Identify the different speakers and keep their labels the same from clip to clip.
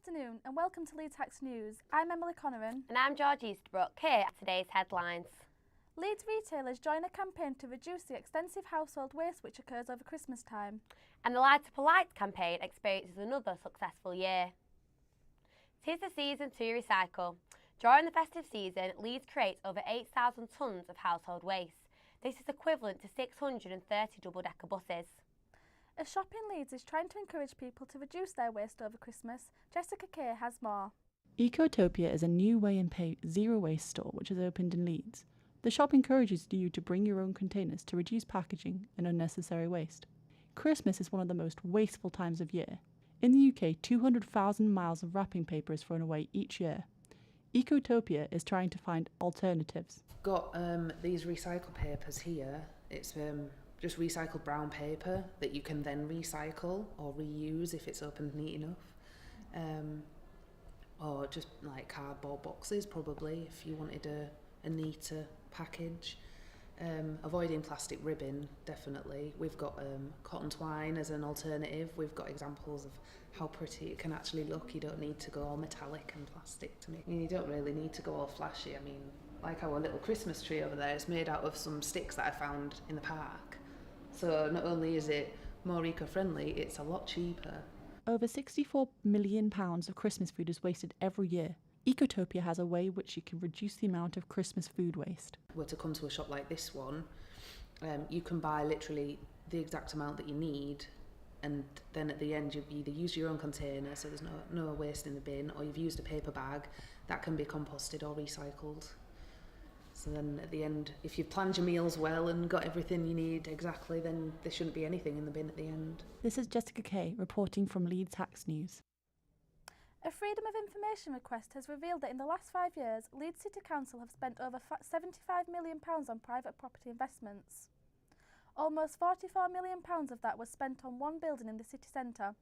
Speaker 1: afternoon and welcome to Leeds Hacks News. I'm Emily Conneran.
Speaker 2: And I'm George Easterbrook. Here are today's headlines.
Speaker 1: Leeds retailers join a campaign to reduce the extensive household waste which occurs over Christmas time.
Speaker 2: And the Light Up a Light campaign experiences another successful year. 'Tis the season to recycle. During the festive season, Leeds creates over 8,000 tonnes of household waste. This is equivalent to 630 double-decker buses.
Speaker 1: A shop in Leeds is trying to encourage people to reduce their waste over Christmas. Jessica Kay has more.
Speaker 3: Ecotopia is a new weigh and pay zero waste store which has opened in Leeds. The shop encourages you to bring your own containers to reduce packaging and unnecessary waste. Christmas is one of the most wasteful times of year. In the UK, 200,000 miles of wrapping paper is thrown away each year. Ecotopia is trying to find alternatives.
Speaker 4: Got these recycle papers here. It's just recycled brown paper that you can then recycle or reuse if it's opened neat enough. Or just like cardboard boxes probably if you wanted a neater package. Avoiding plastic ribbon, definitely. We've got cotton twine as an alternative. We've got examples of how pretty it can actually look. You don't need to go all metallic and plastic to make. I mean, you don't really need to go all flashy. I mean, like our little Christmas tree over there, it's made out of some sticks that I found in the park. So not only is it more eco-friendly, it's a lot cheaper.
Speaker 3: Over £64 million of Christmas food is wasted every year. Ecotopia has a way which you can reduce the amount of Christmas food waste.
Speaker 4: Were to come to a shop like this one, you can buy literally the exact amount that you need, and then at the end you either use your own container, so there's no waste in the bin, or you've used a paper bag that can be composted or recycled. So then at the end, if you've planned your meals well and got everything you need exactly, then there shouldn't be anything in the bin at the end.
Speaker 3: This is Jessica Kay reporting from Leeds Hacks News.
Speaker 1: A Freedom of Information request has revealed that in the last 5 years, Leeds City Council have spent over £75 million on private property investments. Almost £44 million of that was spent on one building in the city centre.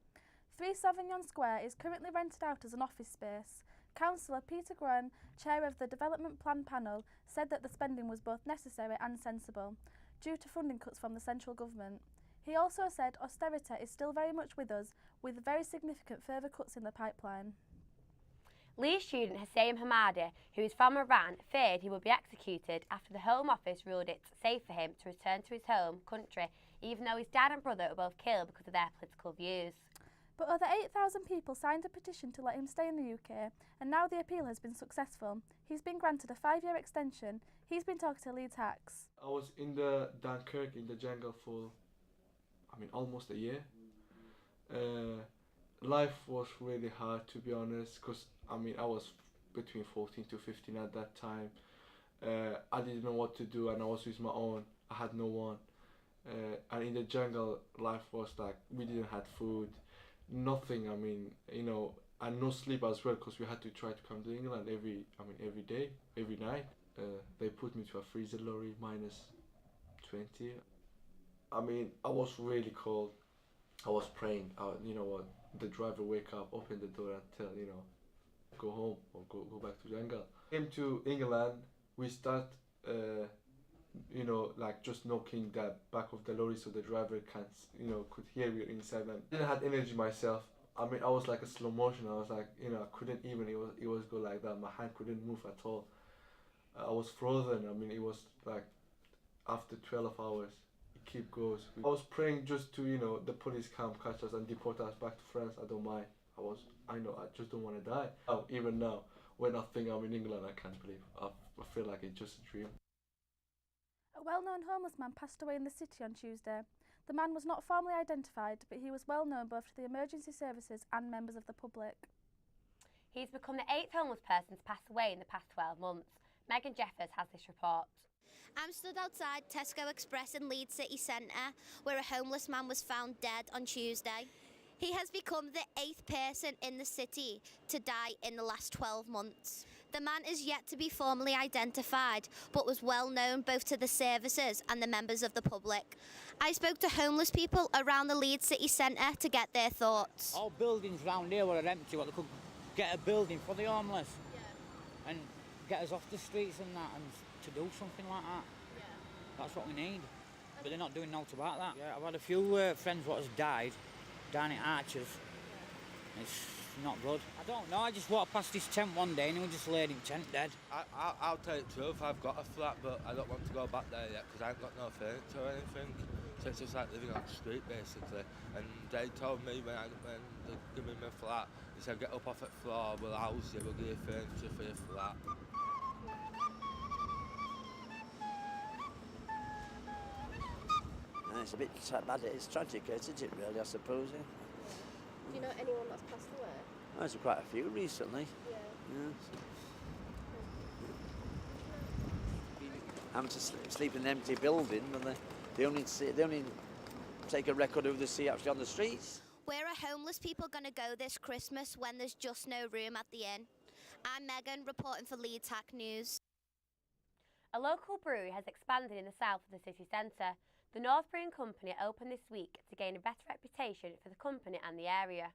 Speaker 1: 3 Sauvignon Square is currently rented out as an office space. Councillor Peter Gruen, chair of the Development Plan Panel, said that the spending was both necessary and sensible, due to funding cuts from the central government. He also said austerity is still very much with us, with very significant further cuts in the pipeline.
Speaker 2: Leeds student Hussein Hamadi, who is from Iran, feared he would be executed after the Home Office ruled it safe for him to return to his home country, even though his dad and brother were both killed because of their political views.
Speaker 1: But over 8,000 people signed a petition to let him stay in the UK, and now the appeal has been successful. He's been granted a 5-year extension. He's been talking to Leeds Hacks.
Speaker 5: I was in the Dunkirk in the jungle for, almost a year. Life was really hard, to be honest, because I was between 14 to 15 at that time. I didn't know what to do, and I was with my own. I had no one. And in the jungle, life was like, we didn't have food, nothing. And no sleep as well, because we had to try to come to England every day, every night. They put me to a freezer lorry, -20. I was really cold. I was praying, the driver wake up, open the door and tell, go home or go back to jungle. Came to England, we start, just knocking the back of the lorry so the driver could hear we were inside. And I didn't have energy myself. I was like a slow motion. I was like, I couldn't even, it was go like that. My hand couldn't move at all. I was frozen. It was like after 12 hours. Keep goes. I was praying just to the police come catch us and deport us back to France. I don't mind. I just don't want to die. Even now, when I think I'm in England, I can't believe. I feel like it's just a dream.
Speaker 1: A well-known homeless man passed away in the city on Tuesday. The man was not formally identified, but he was well known both to the emergency services and members of the public.
Speaker 2: He's become the 8th homeless person to pass away in the past 12 months. Megan Jeffers has this report.
Speaker 6: I'm stood outside Tesco Express in Leeds City Centre, where a homeless man was found dead on Tuesday. He has become the 8th person in the city to die in the last 12 months. The man is yet to be formally identified, but was well known both to the services and the members of the public. I spoke to homeless people around the Leeds City Centre to get their thoughts.
Speaker 7: All buildings round here were empty, they could get a building for the homeless and get us off the streets and that, and to do something like that. That's what we need. But they're not doing naught about that. Yeah, I've had a few friends what has died down at Archers. It's not good. I don't know, I just walked past this tent one day and he was just laid in tent dead.
Speaker 8: I'll tell you the truth, I've got a flat, but I don't want to go back there yet because I ain't got no furniture or anything. So it's just like living on the street basically. And they told me when they give me my flat, they said get up off the floor, we'll house you, we'll give you furniture for your flat.
Speaker 9: It's a bit bad, it's tragic, isn't it really, I suppose. Yeah.
Speaker 10: Do you know anyone that's passed away?
Speaker 9: There's quite a few recently.
Speaker 10: Yeah.
Speaker 9: Having to sleep in an empty building, and they only take a record of who they see actually on the streets.
Speaker 6: Where are homeless people going to go this Christmas when there's just no room at the inn? I'm Megan, reporting for Leeds Hack News.
Speaker 2: A local brewery has expanded in the south of the city centre. The North Brewing Company opened this week to gain a better reputation for the company and the area.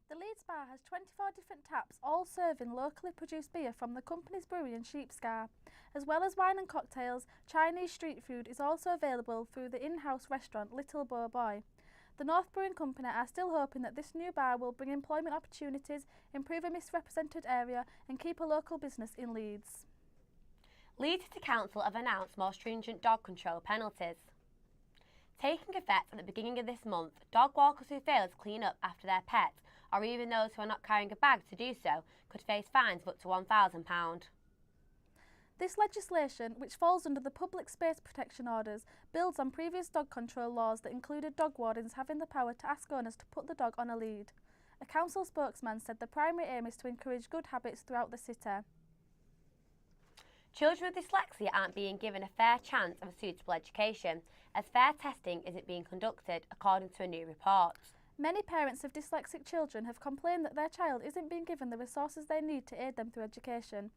Speaker 1: The Leeds Bar has 24 different taps, all serving locally produced beer from the company's brewery in Sheepscar. As well as wine and cocktails, Chinese street food is also available through the in-house restaurant Little Bo Boy. The North Brewing Company are still hoping that this new bar will bring employment opportunities, improve a misrepresented area and keep a local business in Leeds.
Speaker 2: Leeds City Council have announced more stringent dog control penalties. Taking effect at the beginning of this month, dog walkers who fail to clean up after their pet, or even those who are not carrying a bag to do so, could face fines of up to £1,000.
Speaker 1: This legislation, which falls under the Public Space Protection Orders, builds on previous dog control laws that included dog wardens having the power to ask owners to put the dog on a lead. A council spokesman said the primary aim is to encourage good habits throughout the city.
Speaker 2: Children with dyslexia aren't being given a fair chance of a suitable education, as fair testing isn't being conducted, according to a new report.
Speaker 1: Many parents of dyslexic children have complained that their child isn't being given the resources they need to aid them through education.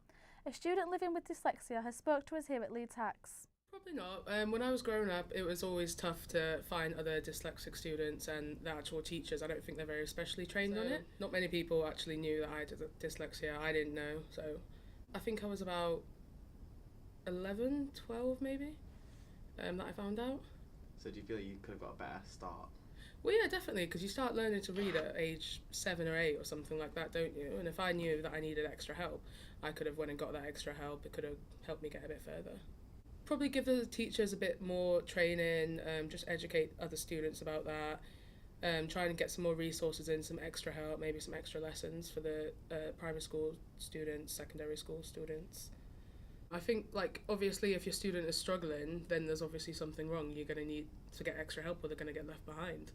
Speaker 1: A student living with dyslexia has spoke to us here at Leeds Hacks.
Speaker 11: Probably not. When I was growing up, it was always tough to find other dyslexic students, and the actual teachers, I don't think they're very specially trained on it. Not many people actually knew that I had dyslexia. I didn't know, so I think I was about 11, 12 maybe, that I found out.
Speaker 12: So do you feel you could have got a better start?
Speaker 11: Well, yeah, definitely, because you start learning to read at age 7 or 8 or something like that, don't you? And if I knew that I needed extra help, I could have went and got that extra help. It could have helped me get a bit further. Probably give the teachers a bit more training, just educate other students about that, try and get some more resources in, some extra help, maybe some extra lessons for the primary school students, secondary school students. I think, obviously if your student is struggling, then there's obviously something wrong. You're going to need to get extra help or they're going to get left behind.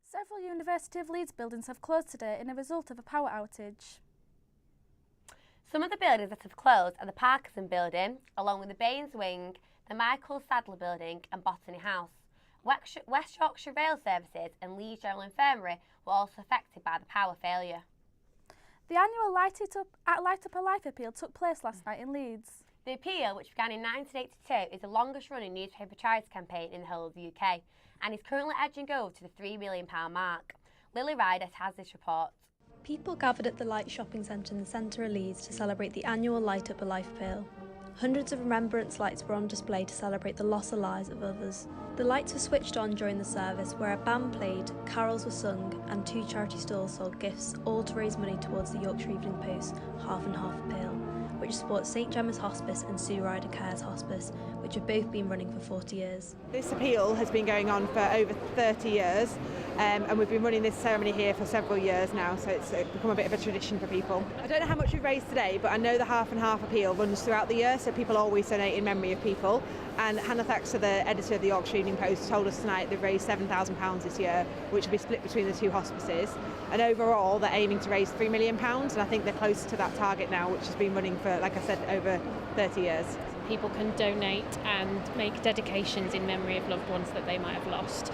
Speaker 1: Several University of Leeds buildings have closed today in a result of a power outage.
Speaker 2: Some of the buildings that have closed are the Parkinson Building, along with the Baines Wing, the Michael Sadler Building and Botany House. West Yorkshire Rail Services and Leeds General Infirmary were also affected by the power failure.
Speaker 1: The annual Light Up a Life appeal took place last night in Leeds.
Speaker 2: The appeal, which began in 1982, is the longest running newspaper charity campaign in the whole of the UK and is currently edging over to the £3 million mark. Lily Ryder has this report.
Speaker 13: People gathered at the Light shopping centre in the centre of Leeds to celebrate the annual Light Up a Life appeal. Hundreds of remembrance lights were on display to celebrate the loss of lives of others. The lights were switched on during the service, where a band played, carols were sung and 2 charity stalls sold gifts, all to raise money towards the Yorkshire Evening Post Half and Half appeal, which supports St Gemma's Hospice and Sue Ryder Cares Hospice, which have both been running for 40 years.
Speaker 14: This appeal has been going on for over 30 years and we've been running this ceremony here for several years now, so it's become a bit of a tradition for people. I don't know how much we've raised today, but I know the Half and Half appeal runs throughout the year, so people always donate in memory of people. And Hannah Thaxter, the editor of the Yorkshire Evening Post, told us tonight they've raised £7,000 this year, which will be split between the 2 hospices. And overall, they're aiming to raise £3 million, and I think they're close to that target now, which has been running for, like I said, over 30 years.
Speaker 15: People can donate and make dedications in memory of loved ones that they might have lost.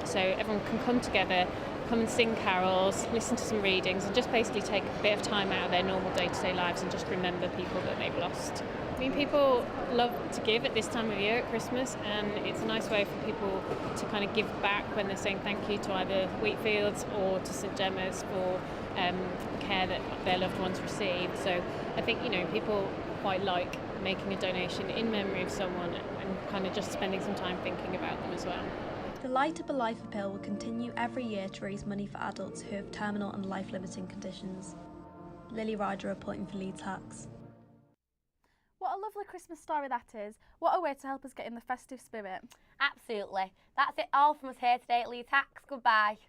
Speaker 15: So everyone can come together, come and sing carols, listen to some readings, and just basically take a bit of time out of their normal day-to-day lives and just remember people that they've lost. I mean, people love to give at this time of year at Christmas, and it's a nice way for people to kind of give back when they're saying thank you to either Wheatfields or to St Gemma's for care that their loved ones received. So I think, people quite like making a donation in memory of someone and kind of just spending some time thinking about them as well.
Speaker 13: The Light Up a Life appeal will continue every year to raise money for adults who have terminal and life-limiting conditions. Lily Ryder reporting for Leeds Hacks.
Speaker 1: What a lovely Christmas story that is. What a way to help us get in the festive spirit.
Speaker 2: Absolutely. That's it all from us here today at Leeds Hacks. Goodbye.